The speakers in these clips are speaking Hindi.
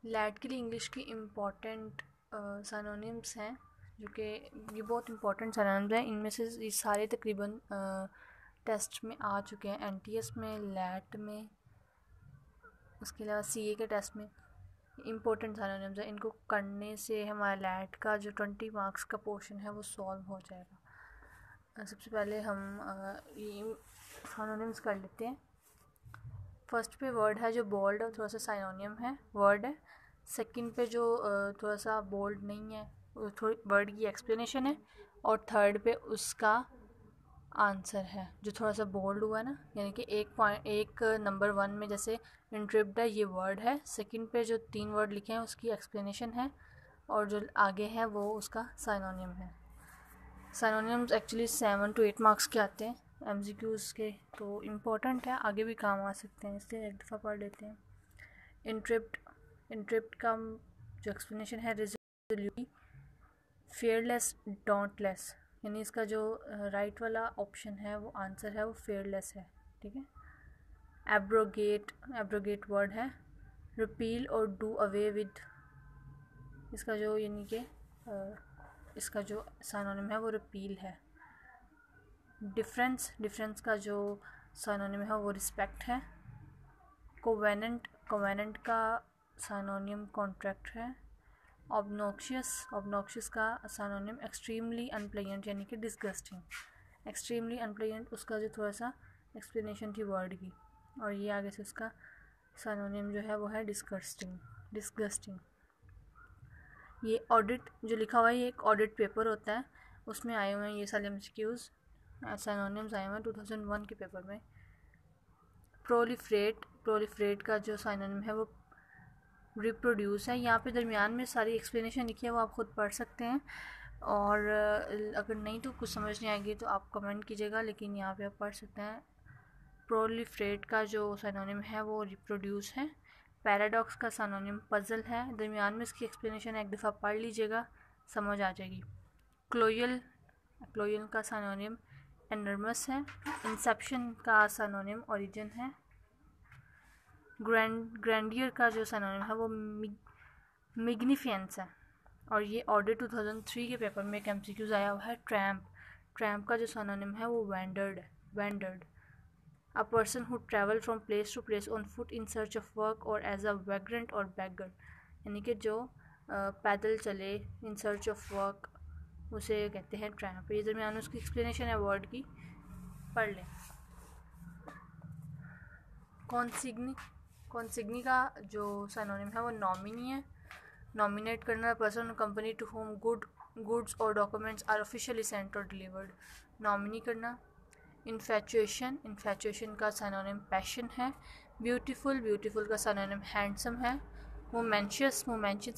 लैट के लिए इंग्लिश की इम्पॉर्टेंट सिनोनिम्स हैं, जो कि ये बहुत इम्पॉर्टेंट सिनोनिम्स हैं। इनमें से ये सारे तकरीबन टेस्ट में आ चुके हैं, एनटीएस में, लैट में, उसके अलावा सीए के टेस्ट में। इम्पोर्टेंट सिनोनिम्स हैं, इनको करने से हमारा लैट का जो 20 मार्क्स का पोर्शन है वो सॉल्व हो जाएगा। सबसे पहले हम ये सिनोनिम्स कर लेते हैं। फर्स्ट पे वर्ड है जो बोल्ड है, थोड़ा सा सिनोनिम है, वर्ड है। सेकंड पे जो थोड़ा सा बोल्ड नहीं है, वो थोड़ी वर्ड की एक्सप्लेनेशन है। और थर्ड पे उसका आंसर है जो थोड़ा सा बोल्ड हुआ ना, यानी कि एक नंबर 1 में जैसे इंट्रिप्ड है, ये वर्ड है। सेकंड पे जो 3 वर्ड लिखे हैं उसकी एक्सप्लेनेशन है, और जो आगे है वो उसका सिनोनिम है। सिनोनिम्स एक्चुअली 7 to 8 मार्क्स के आते हैं एमसीक्यूज़ के, तो इम्पोर्टेंट है, आगे भी काम आ सकते हैं, इसलिए एक दफ़ा पढ़ लेते हैं। इंट्रिप्ट का जो एक्सप्लेनेशन है, रिजोल्यूटली, फेयरलेस, डोंटलेस, यानी इसका जो राइट वाला ऑप्शन है वो आंसर है वो फेयरलेस है, ठीक है। एब्रोगेट वर्ड है। रिपील और डू अवे विद, इसका जो यानी कि इसका जो सिनोनिम है वो रिपील है। डिफरेंस का जो सिनोनिम है वो रिस्पेक्ट है। कोवेनेंट का सिनोनिम कॉन्ट्रैक्ट है। ऑब्नॉक्शियस का सिनोनिम एक्सट्रीमली अनप्लेजेंट, यानी कि डिस्गस्टिंग। एक्सट्रीमली अनप्लेजेंट उसका जो थोड़ा सा एक्सप्लेनेशन थी वर्ड की, और ये आगे से उसका सिनोनिम जो है वो है डिस्गस्टिंग। ये ऑडिट जो लिखा हुआ है, ये एक ऑडिट पेपर होता है, उसमें आए हुए हैं ये सारे एमसीक्यूज़, सिनोनिम्स आए हुए हैं 2001 के पेपर में। प्रोलिफरेट का जो सिनोनिम है वो रिप्रोड्यूस है। यहाँ पे दरमियान में सारी एक्सप्लेनेशन लिखी है, वो आप खुद पढ़ सकते हैं, और अगर नहीं तो कुछ समझ नहीं आएगी तो आप कमेंट कीजिएगा, लेकिन यहाँ पे आप पढ़ सकते हैं। प्रोलिफरेट का जो सिनोनिम है वो रिप्रोड्यूस है। पैराडॉक्स का सिनोनिम पजल है, दरमियान में इसकी एक्सप्लेनेशन एक दफ़ा पढ़ लीजिएगा, समझ आ जाएगी। क्लोयल का सिनोनिम एनर्मस है। इंसेप्शन का सिनोनिम ओरिजिन है। ग्रैंडियर का जो सिनोनिम है वो मैग्निफिसेंस है, और ये ऑडिट 2003 के पेपर में एक एमसीक्यूज़ आया हुआ है। ट्रैम्प का जो सिनोनिम है वो wandered. A person who travel from place to place on foot in search of work और एज अ वैग्रेंट और बैगर, यानी कि जो पैदल चले इन सर्च ऑफ वर्क, उसे कहते हैं ट्रैम्प। ये दरमियान उसकी एक्सप्लेनेशन है वर्ड की, पढ़ लें। कॉन्सिग्नी का जो सिनोनिम है वो नॉमिनी है। नॉमिनेट करना, person company to home goods और डॉक्यूमेंट्स आर ऑफिशियली सेंट और डिलीवर्ड, नॉमिनी करना। इन्फैचुएशन का सिनोनिम पैशन है। ब्यूटीफुल का सिनोनिम हैंडसम है। मोमेंशियस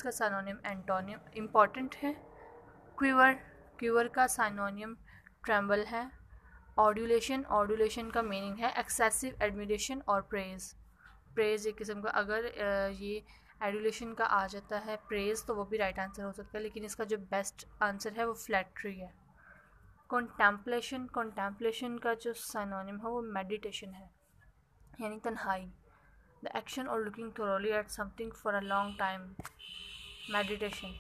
का सिनोनिम एंटोनिम इम्पॉर्टेंट है। क्विवर का सिनोनिम ट्रेम्बल है। ऑड्यूलेशन का मीनिंग है एक्सेसिव एडमिरेशन और प्रेज एक किस्म का, अगर ये एडुलेशन का आ जाता है प्रेज तो वो भी राइट आंसर हो सकता है, लेकिन इसका जो बेस्ट आंसर है वो फ्लैटरी है। कॉन्टेम्पलेशन का जो सिनोनिम है वो मेडिटेशन है, यानी तन्हाई। द एक्शन और looking thoroughly at something for a long time, meditation.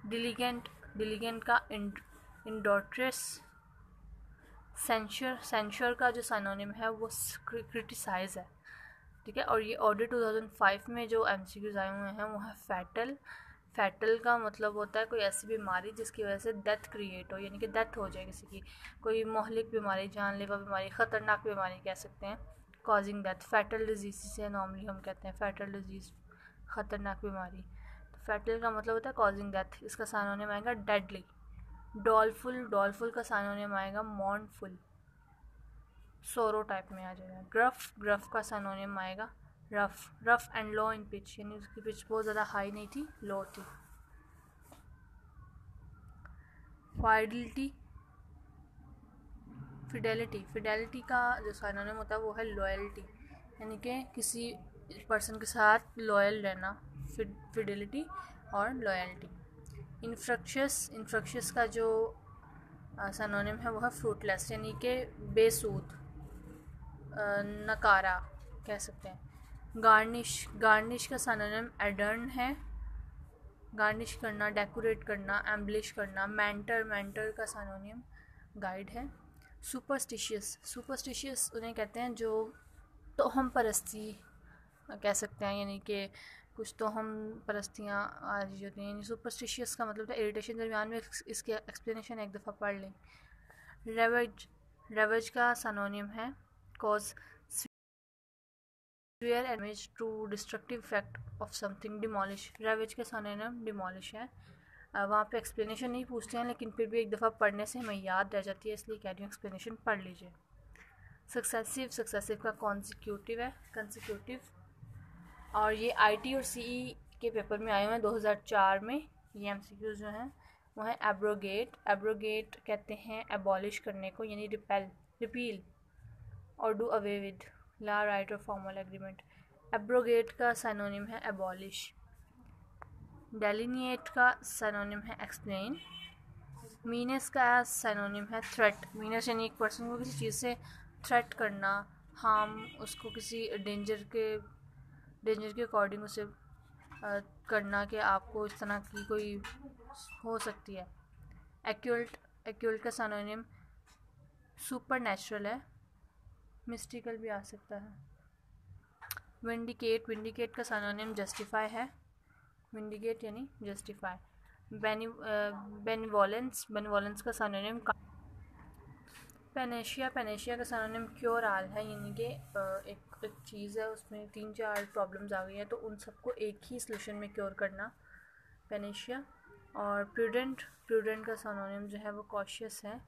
Diligent का इंडोट्रेस। सेंश्योर का जो सिनोनिम है वो क्रिटिसाइज है, ठीक है। और ये ऑडिट 2005 में जो एमसीक्यूज आए हुए हैं वो है फैटल का मतलब होता है कोई ऐसी बीमारी जिसकी वजह से डेथ क्रिएट हो, यानी कि डेथ हो जाए किसी की, कोई मोहलिक बीमारी, जानलेवा बीमारी, ख़तरनाक बीमारी कह सकते हैं, कॉजिंग डेथ। फैटल डिजीज़ से नॉर्मली हम कहते हैं फैटल डिजीज़, ख़तरनाक बीमारी। तो फैटल का मतलब होता है कॉजिंग डेथ, इसका सिनोनिम आएगा डेडली। डॉलफुल का सिनोनिम आएगा मॉर्नफुल, सोरो टाइप में आ जाएगा। ग्रफ का सिनोनिम आएगा rough and low in pitch, यानी उसकी पिच बहुत ज़्यादा हाई नहीं थी, लो थी। फिडेलिटी का जो सिनोनिम होता है वो है लॉयल्टी, यानी कि किसी पर्सन के साथ लॉयल रहना, फिडेलिटी और लॉयल्टी। इन्फ्रक्शियस का जो सिनोनिम है वो है फ्रूटलेस, यानी कि बेसूद, नकारा कह सकते हैं। गार्निश का सिनोनिम एडर्न है, गार्निश करना, डेकोरेट करना, एम्बलिश करना। मेंटर का सिनोनिम गाइड है। सुपरस्टिशियस उन्हें कहते हैं जो तोहम परस्ती कह सकते हैं, यानी कि कुछ तो हम परस्तियाँ आज होती हैं। यानी सुपरस्टिशियस का मतलब था इरिटेशन। दरमियान में इसके एक्सप्लेनेशन एक दफ़ा पढ़ लें। रेवेज का सिनोनिम है cause severe damage to destructive effect of something, demolish। Ravage का सिनोनिम डिमोलिश है। वहाँ पे एक्सप्लेनेशन नहीं पूछते हैं, लेकिन फिर भी एक दफ़ा पढ़ने से हमें याद रह जाती है, इसलिए कह रही हूँ एक्सप्लेनेशन पढ़ लीजिए। सक्सेसिव का कॉन्सिक्यूटिव है, कंसिक्यूटिव। और ये आईटी और सीई के पेपर में आए हुए हैं 2004 में। ये एमसीक्यूज जो हैं वो है एब्रोगेट कहते हैं एबॉलिश करने को, यानी रिपील और do away with law, right और फॉर्मल एग्रीमेंट। एब्रोगेट का सिनोनिम है एबॉलिश। डेलिनिएट का सिनोनिम है एक्सप्लेन। मीनेस का सिनोनिम है थ्रेट। मीनेस यानी एक पर्सन को किसी चीज़ से थ्रेट करना, हार्म उसको किसी डेंजर के अकॉर्डिंग उसे करना कि आपको इस तरह की कोई हो सकती है। एक्यूल्ट का सिनोनिम सुपर नेचुरल है, मिस्टिकल भी आ सकता है। विंडिकेट का सिनोनिम जस्टिफाई है, विंडिकेट यानी जस्टिफाई। बेनिवोलेंस का सिनोनिम पेनेशिया का सिनोनिम क्योर आल है, यानी कि एक चीज़ है उसमें 3-4 प्रॉब्लम्स आ गई हैं तो उन सबको एक ही सलूशन में क्योर करना, पेनेशिया। और प्रूडेंट का सिनोनिम जो है वो कॉशियस है।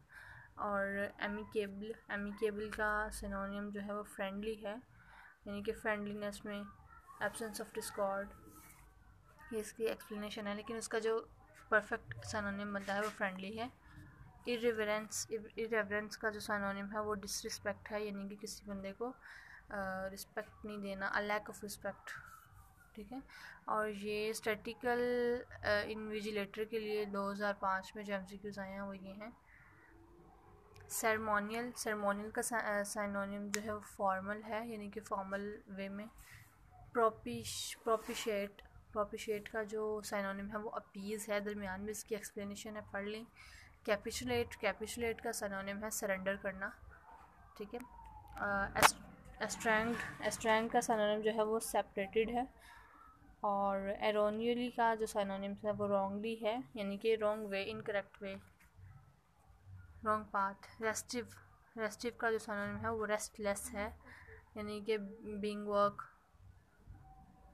और एमिकेबल का सिनोनिम जो है वो फ्रेंडली है, यानी कि फ्रेंडलीनेस में एब्सेंस ऑफ डिस्कॉर्ड, ये इसकी एक्सप्लेनेशन है, लेकिन इसका जो परफेक्ट सिनोनिम बनता है वो फ्रेंडली है। इरेवरेंस का जो सिनोनिम है वो डिसरिस्पेक्ट है, यानी कि किसी बंदे को रिस्पेक्ट नहीं देना, अ लैक ऑफ रिस्पेक्ट, ठीक है। और ये स्टैटिकल इन्विजिलेटर के लिए 2005 में जो एमसीक्यूज आए हैं वो ये हैं। सेरेमोनियल का सिनोनिम जो है वो फॉर्मल है, यानी कि फॉर्मल वे में। प्रोपिशिएट का जो सिनोनिम है वो अपीज़ है, दरमियान में इसकी एक्सप्लेनेशन है, पढ़ लें। कैपिचुलेट का सिनोनिम है सरेंडर करना, ठीक है। एस्ट्रैंग का सिनोनिम जो है वो सेपरेटेड है। और एरोनियली का जो सिनोनिम है वो रॉन्गली है, यानी कि wrong way, incorrect way, wrong path. Restive का जो सिनोनिम है वो रेस्टलेस है, यानी कि बीइंग वर्क,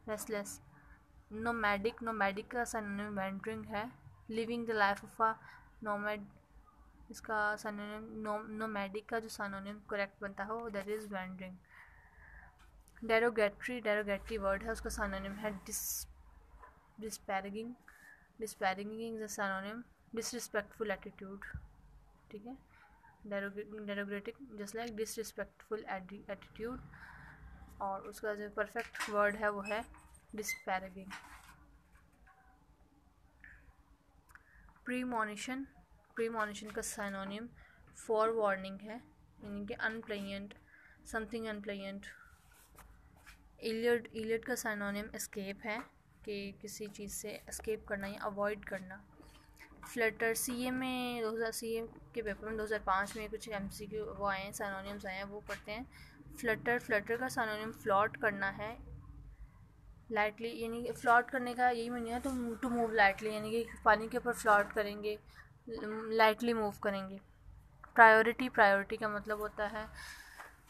रेस्टलेस। नोमैडिक का सिनोनिम वैंडरिंग है। Living the life of a nomad, इसका सिनोनिम नोमैडिक का जो सिनोनिम करेक्ट बनता है वो that is wandering. Derogatory word है, उसका सिनोनिम है disparaging is a synonym disrespectful attitude, ठीक है। Derogatory just like disrespectful attitude. और उसका जो परफेक्ट वर्ड है वो है डिस्पैरेगिंग। प्रीमोनिशन का सिनोनिम फॉर वार्निंग है, यानी कि अनप्लेजेंट, समथिंग अनप्लेजेंट। इलियड का सिनोनिम एस्केप है, कि किसी चीज़ से एस्केप करना या अवॉइड करना। फ्लटर सीए के पेपर में 2005 में कुछ एमसीक्यू वो आए हैं, सिनोनिम्स आए हैं, वो पढ़ते हैं। फ्लटर का सिनोनिम फ्लॉट करना है, लाइटली, यानी कि फ्लॉट करने का यही मीनिंग है टू मूव लाइटली, यानी कि पानी के ऊपर फ्लॉट करेंगे, लाइटली मूव करेंगे। प्रायोरिटी का मतलब होता है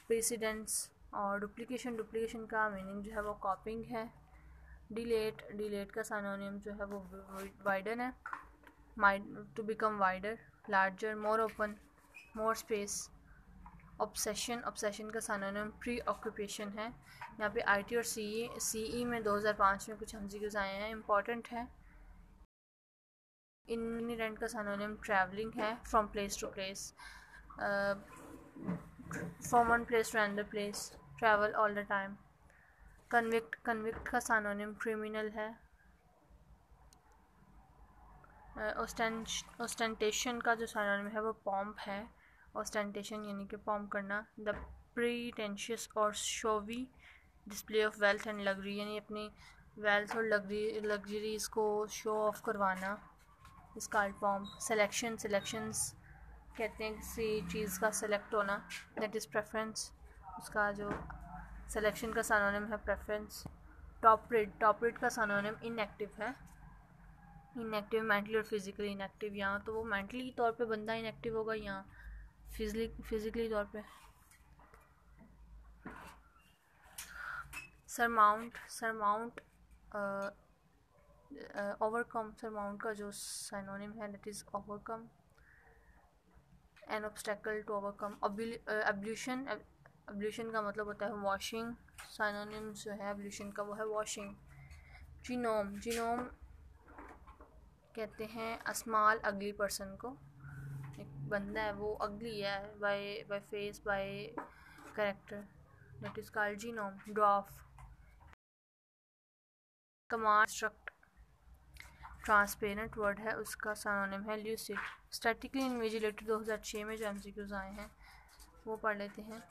प्रेसिडेंस। और डुप्लीकेशन का मीनिंग जो है वो कॉपिंग है। डिलेट का सिनोनिम जो है वो वाइडन है, to become wider, larger, more open, more space. Obsession का सिनोनिम प्री ऑक्यूपेशन है। यहाँ पे आईटी और सीई में 2005 में कुछ एमसीक्यूज आए हैं, इम्पॉर्टेंट है। इनहेरेंट का सिनोनिम ट्रैवलिंग है, from place to place, from one place to another place, travel all the time. Convict का सिनोनिम क्रिमिनल है। ओस्टेंटेशन का जो सिनोनिम है वो पॉम्प है, ओस्टेंटेशन यानी कि पॉम्प करना। द प्रीटेंशियस और showy display of wealth and luxury, यानी अपनी वेल्थ और लग्जरीज को शो ऑफ करवाना, इसका आर्ट फॉर्म। सिलेक्शंस कहते हैं किसी चीज़ का सेलेक्ट होना, दैट इज़ प्रेफरेंस, उसका जो सिलेक्शन का सिनोनिम है प्रेफरेंस। टॉप रेट का सिनोनिम इनएक्टिव है, इनएक्टिव मेंटली और फिजिकली इनएक्टिव। यहाँ तो वो मेंटली तौर पे बंदा इनएक्टिव होगा, यहाँ फिजिकली तौर पे। सरमाउंट ओवरकम, सरमाउंट का जो सिनोनिम है that is overcome, an obstacle to overcome. Ablution का मतलब होता है वॉशिंग, सिनोनिम जो है एब्ल्यूशन का वो है वॉशिंग। जीनोम कहते हैं अस्मॉल अगली पर्सन को, एक बंदा है वो अगली है by face by character, that is called genome. Dwarf, command, struct, transparent word है उसका सिनोनिम है ल्यूसिड। स्टैटिकली इन्विजिलेटेड 2006 में जो एमसीक्यूज आए हैं वो पढ़ लेते हैं।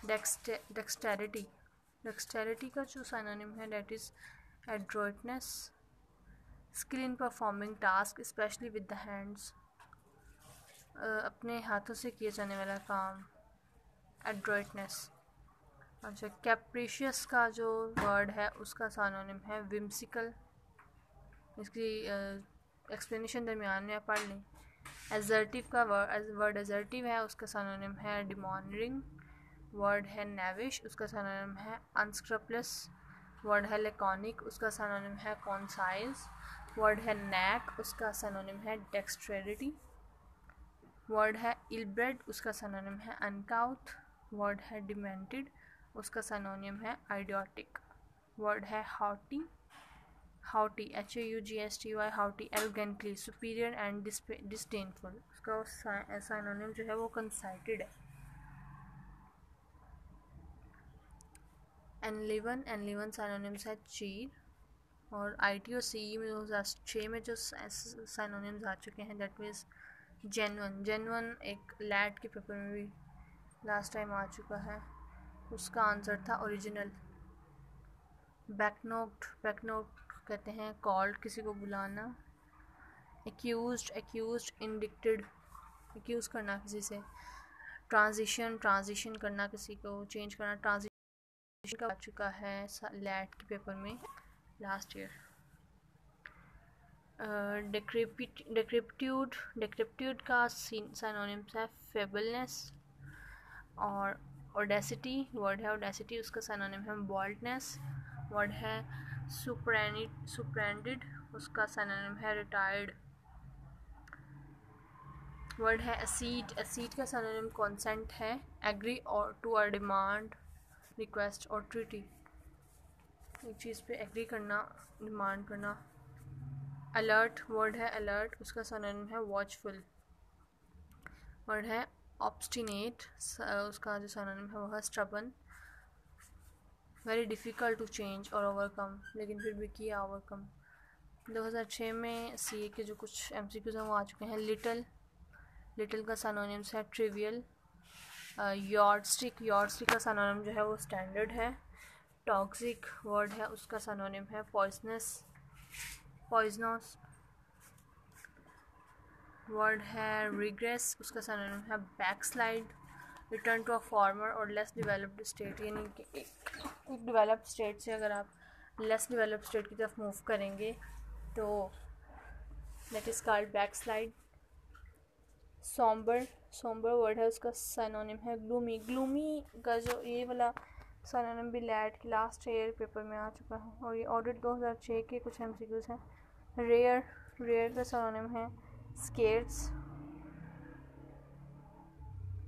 डेक्सटेरिटी का जो सिनोनिम है that is adroitness, skill in performing task specially with the hands, अपने हाथों से किए जाने वाला काम, एड्रोइटनेस। अच्छा, कैप्रिशियस का जो वर्ड है उसका सिनोनिम है विम्सिकल, इसकी एक्सप्लेनेशन दरमियान में पढ़ लें। एजर्टिव का वर्ड एजर्टिव है, उसका सिनोनिम है डिमोनरिंग। वर्ड है नेविश, उसका सिनोनिम है अनस्क्रपलेस। वर्ड है लेकॉनिक, उसका सिनोनिम है कॉन्साइज। वर्ड है नैक, उसका सिनोनिम है डेक्स्ट्रेरिटी। वर्ड है इलब्रेड, उसका सिनोनिम है अनकाउथ। वर्ड है डिमेंटेड, उसका सिनोनिम है आइडियोटिक। वर्ड है हाउटी, HAUGSTY, हाउटी एरोगेंटली सुपीरियर एंड डिस्डेनफुल, उसका सिनोनिम जो है वो कंसाइटेड है। एनलिवन सिनोनिम्स है चीर, और IT और CE में 2006 में जो सिनोनिम्स आ चुके हैं दैट मीन्स जेन्युइन एक लैट के पेपर में भी लास्ट टाइम आ चुका है, उसका आंसर था ओरिजिनल। बैकनोट कहते हैं कॉल्ड, किसी को बुलाना। एक्यूज्ड इंडिक्टेड, एक्यूज करना किसी से। ट्रांजिशन करना, किसी को चेंज करना, ट्रांजिशन का आ चुका है लैट के पेपर में लास्ट ईयर। डिक्रिप्ट्यूड का सिनोनिम्स है फेबलनेस और ऑडेसिटी। वर्ड है ऑडेसिटी, उसका सिनोनिम है बॉल्डनेस। वर्ड है सुप्रेंडिड, उसका सिनोनिम है रिटायर्ड। वर्ड है एसीड का सिनोनिम कॉन्सेंट है। एग्री और टू अ डिमांड, रिक्वेस्ट और ट्रीटी, एक चीज़ पे एग्री करना, डिमांड करना। अलर्ट, वर्ड है अलर्ट, उसका सिनोनिम है वॉचफुल। वर्ड है ऑब्स्टिनेट, उसका जो सिनोनिम है वो है stubborn. Very difficult to change और ओवरकम, लेकिन फिर भी किया ओवरकम। 2006 में CA के जो कुछ MCQs हैं वो आ चुके हैं। लिटिल का सिनोनिम्स है ट्रिवियल। यॉर्डस्टिक का सिनोनिम जो है वो स्टैंडर्ड है। टॉक्सिक, वर्ड है उसका सिनोनिम है पॉइजनस। वर्ड है रिग्रेस, उसका सिनोनिम है backslide. Return to a former और लेस डेवलप्ड स्टेट, यानी कि एक डेवलप्ड स्टेट से अगर आप लेस डेवलप्ड स्टेट की तरफ मूव करेंगे तो that is called backslide. Sombre word है उसका सिनोनिम है ग्लूमी का जो ये वाला सिनोनिम भी लैट के लास्ट ईयर पेपर में आ चुका है, और ये ऑडिट 2006 के कुछ MCQs हैं। रेयर का सिनोनिम है स्केर्स।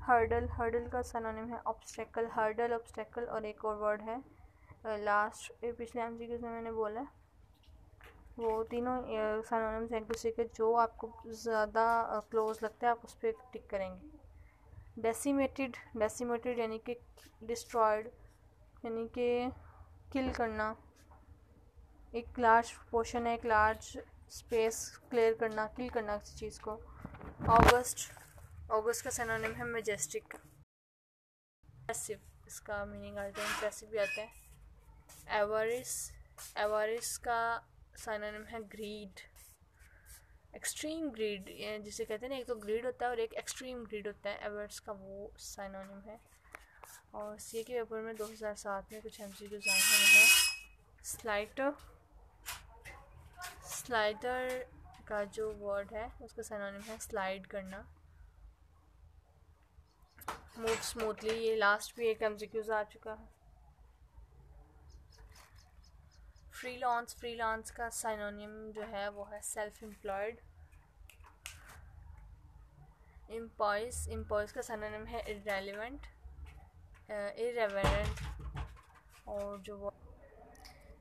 हर्डल का सिनोनिम है ऑब्स्टेकल। ऑब्स्टेकल, और एक और वर्ड है लास्ट पिछले MCQs में मैंने बोला, वो तीनों सिनोनिम्स एक दूसरे के, जो आपको ज़्यादा क्लोज लगता है आप उस पर टिक करेंगे। डेसिमेटेड यानी कि डिस्ट्रॉयड, यानी कि किल करना, एक लार्ज पोर्शन है, एक लार्ज स्पेस क्लियर करना, किल करना किसी चीज़ को। ऑगस्ट का सिनोनिम है मैजेस्टिक। इम्प्रेसिव, इसका मीनिंग आता है इम्प्रेसिव भी आता है। एवरिस, एवरिस का सिनोनिम है ग्रीड, एक्सट्रीम ग्रीड, जिसे कहते हैं ना, एक तो ग्रीड होता है और एक एक्सट्रीम ग्रीड होता है, एवरिस का वो सिनोनिम है। और सी के पेपर में 2007 में कुछ MCQs आए हैं। स्लाइटर, स्लाइडर का जो वर्ड है उसका सिनोनिम है स्लाइड करना, मूव स्मूथली। ये लास्ट भी एक MCQs आ चुका है। फ्रीलांस, फ्रीलांस का सिनोनिम जो है वो है सेल्फ एम्प्लॉयड। इम्पॉइस, इम्पॉइस का सिनोनिम है इररेलेवेंट, इररेलेवेंट। और जो वो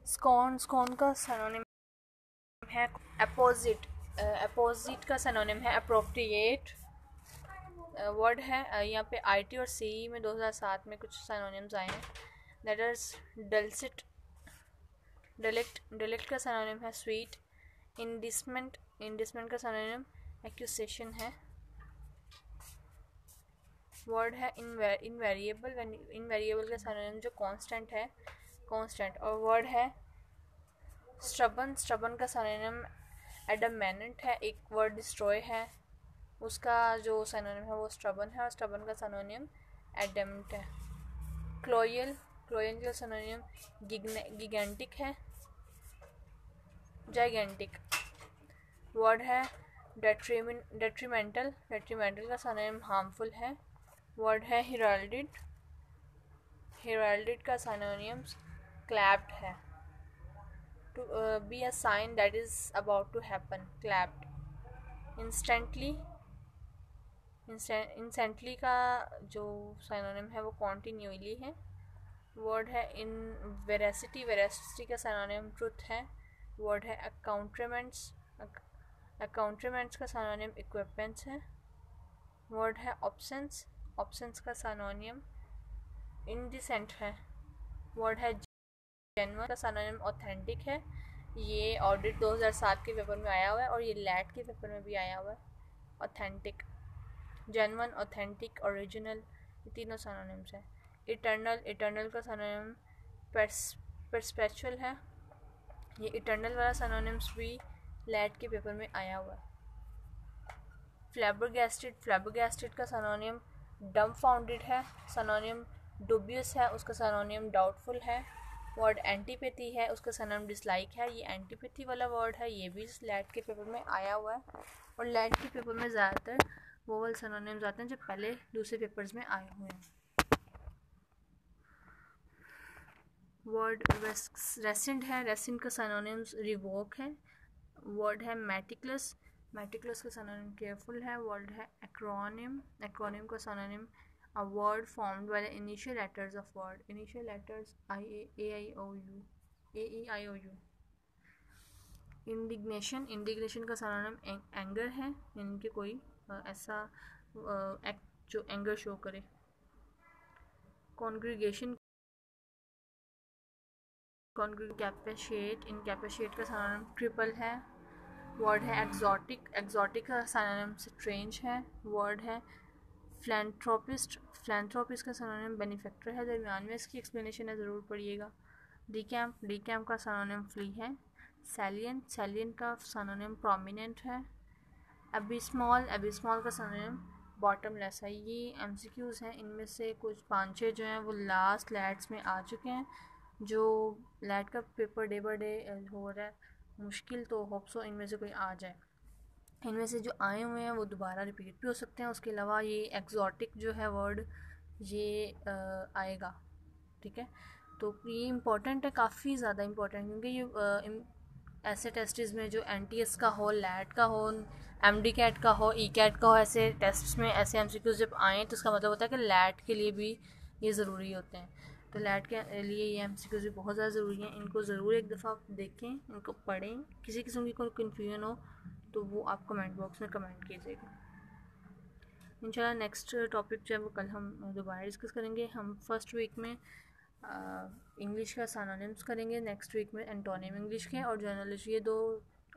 स्कॉन, स्कॉन का सिनोनिम है अपोजिट, अपोजिट का सिनोनिम है अप्रोप्रिएट। वर्ड है यहाँ पे IT और CE में 2007 में कुछ सिनोनिम्स आए हैं। दैट इज डलसिट, डिलेक्ट, डिलेक्ट का सिनोनिम है स्वीट। इंडिसमेंट, इंडिसमेंट का सिनोनिम एक्यूसेशन है। वर्ड है इनवेरिएबल, इनवेरिएबल का सिनोनिम जो कांस्टेंट है, कांस्टेंट। और वर्ड है स्टबन, स्टबन का सिनोनिम एडमेनेंट है। एक वर्ड डिस्ट्रॉय है, उसका जो सिनोनिम है वो स्टबन है, और स्टबन का सिनोनिम एडमेंट है। क्लोयल, क्लोयल का सिनोनिम गिगेंटिक है, जाइगेंटिक। वर्ड है डेट्रीमेंटल, डेट्रीमेंटल का सिनोनिम हार्मफुल है। वर्ड है हेराल्डिड, हेराल्डिड का सिनोनिम क्लैप्ड है। To be a sign that is about to happen, clapped. Instantly, instantly का जो सिनोनिम है वो कॉन्टिन्यूअली है। वर्ड है इन वेरासिटी, वेरासिटी का सिनोनिम ट्रुथ है। वर्ड है अकाउंटमेंट्स, अकाउंटमेंट्स का सिनोनिम इक्विपमेंट्स है। वर्ड है ऑप्शंस, ऑप्शंस का सिनोनिम इंडिसेंट है। वर्ड है जेन्युइन का सिनोनिम ऑथेंटिक है। ये ऑडिट 2007 के पेपर में आया हुआ है और ये लैट के पेपर में भी आया हुआ है। ऑथेंटिक, जेन्युइन, ऑथेंटिक, ओरिजिनल, ये तीनों सिनोनिम्स हैं। इटर्नल, इटर्नल का सिनोनिम परपेचुअल है। ये इटर्नल वाला सिनोनिम्स भी लैट के पेपर में आया हुआ है। फ्लैबरगैस्टेड, फ्लैबरगैस्टेड का सिनोनिम डम्बफाउंडेड है, सिनोनिम डुबियस है, उसका सिनोनिम डाउटफुल है। वर्ड एंटीपैथी है, उसका सिनोनिम डिसलाइक है। ये एंटीपैथी वाला वर्ड है, ये भी लैट के पेपर में आया हुआ है। और लैट के पेपर में ज़्यादातर वो वाले सिनोनिम्स आते हैं जो पहले दूसरे पेपर्स में आए हुए हैं। वर्ड रेसेंट है, रेसेंट का सिनोनिम्स रिवोक है। वर्ड है मेटिकुलस, मेटिकुलस का सिनोनिम केयरफुल है। वर्ड है एक्रोनिम, एक्रोनिम का synonym a word formed by the initial letters of word, initial letters AEIOU। Indignation, indignation का सिनोनिम एंगर है, यानी कि कोई ऐसा एक्ट जो एंगर शो करे। कॉन्ग्रीगेशन, कैपेशिएट, इनकैपेशिएट का सिनोनिम ट्रिपल है। वर्ड है एक्सोटिक, एक्सोटिक का सिनोनिम स्ट्रेंज है। वर्ड है फिलैंथ्रोपिस्ट, फिलैंथ्रोपिस्ट का सिनोनिम बेनिफैक्टर है। दरमियान में इसकी एक्सप्लेनेशन है, ज़रूर पढ़िएगा। डीकैम्प, डीकैम्प का सिनोनिम फ्ली है। सैलियंट, सैलियंट का सिनोनिम प्रोमिनेंट है। एबिस्मॉल, एबिस्मॉल का सिनोनिम बॉटमलेस है। ये MCQs हैं, इनमें से कुछ 5-6 जो हैं वो लास्ट लैट्स में आ चुके हैं। जो लैट का पेपर डे बाय डे हो रहा है मुश्किल, तो होप सो इनमें से कोई आ जाए। इनमें से जो आए हुए हैं वो दोबारा रिपीट भी हो सकते हैं। उसके अलावा ये एक्सोटिक जो है वर्ड ये आएगा, ठीक है। तो ये इम्पॉर्टेंट है, काफ़ी ज़्यादा इम्पॉर्टेंट, क्योंकि ये ऐसे टेस्ट्स में जो NTS का हो, लैट का हो, MD कैट का हो, ECAT का हो, ऐसे टेस्ट्स में ऐसे MCQs जब आएँ तो उसका मतलब होता है कि लैट के लिए भी ये ज़रूरी होते हैं। तो लैट के लिए ये MCQs भी बहुत ज़्यादा ज़रूरी हैं। इनको ज़रूर एक दफ़ा देखें, इनको पढ़ें। किसी किस्म की कोई कन्फ्यूजन हो तो वो आप कमेंट बॉक्स में कमेंट कीजिएगा। इंशाल्लाह नेक्स्ट टॉपिक जो है वो कल हम दोबारा डिस्कस करेंगे। हम फर्स्ट वीक में इंग्लिश का सिनोनिम्स करेंगे, नेक्स्ट वीक में एंटोनिम इंग्लिश के और जर्नलिस्ट। ये 2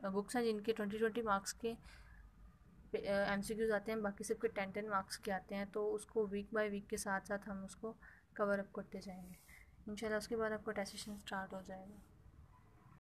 बुक्स हैं जिनके 20-20 मार्क्स के MCQs आते हैं, बाकी सबके 10-10 मार्क्स के आते हैं। तो उसको वीक बाय वीक के साथ साथ हम उसको कवर अप करते जाएंगे। इंशाल्लाह उसके बाद आपका टेस्ट सेशन स्टार्ट हो जाएगा।